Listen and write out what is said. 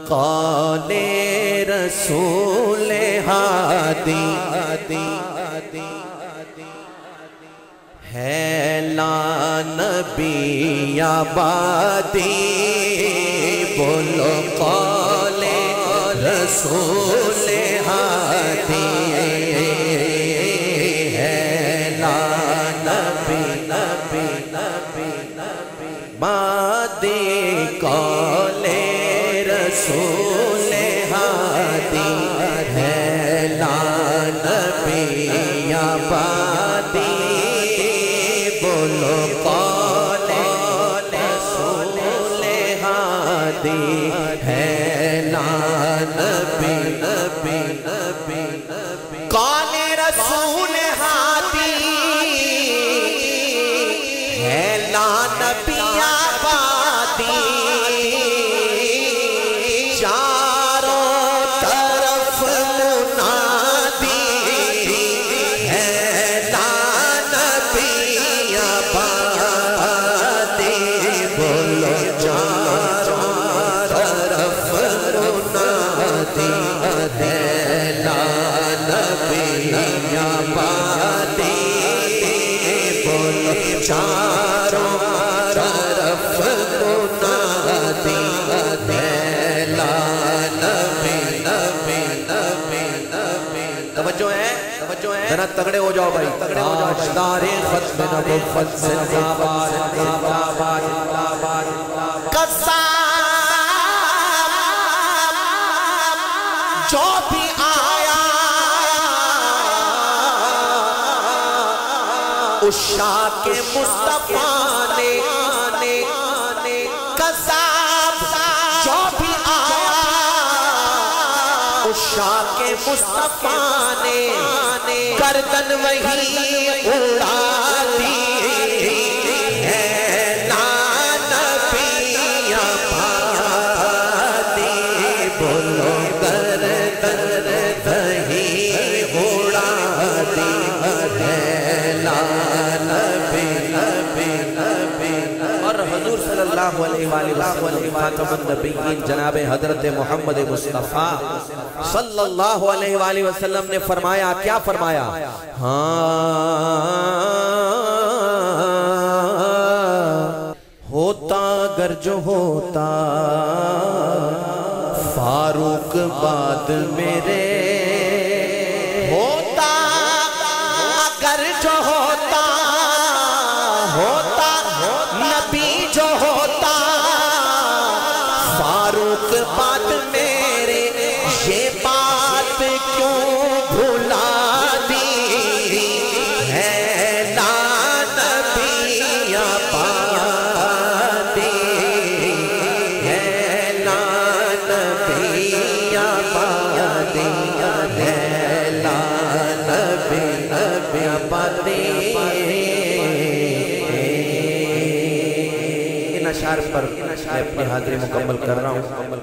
قول رسول ہادی ہے لا نبی آبادی بولو قول رسول ہادی ہے لا نبی بادی قول رسول ہادی ہے لا نبی آبادی بولو قول رسول ہادی ہے لا نبی قول رسول ہادی ہے لا نبی آبادی چاروں طرف منادی ہے لا نبی آبادی بولو چاروں طرف منادی ہے لا نبی آبادی بولو چاروں طرف منادی ہے لا نبی توجہ ہے ذرا تگڑے ہو جاؤ بھائی تاجدار ختم نبوت زندہ باد قسم جو بھی آیا عشاق مصطفیٰ نے قسم جو بھی آیا عشاق مصطفیٰ نے گردن وہی اڑا دی ہے لا نبی آبادی بولو گردن وہی اڑا دی ہے لا نبی اور حضور صلی اللہ علیہ وسلم خاتم النبیین جناب حضرت محمد مصطفیٰ صلی اللہ علیہ وآلہ وسلم نے فرمایا کیا فرمایا ہوتا اگر جو ہوتا فاروق بعد میرے ہوتا اگر جو ہوتا نبی جو ہوتا فاروق بعد میرے یہ بات کیوں بھلا دی ہے لا نبی آبادی ہے لا نبی آبادی ہے لا نبی آبادی اشعار پر اپنی حاضری مکمل کر رہا ہوں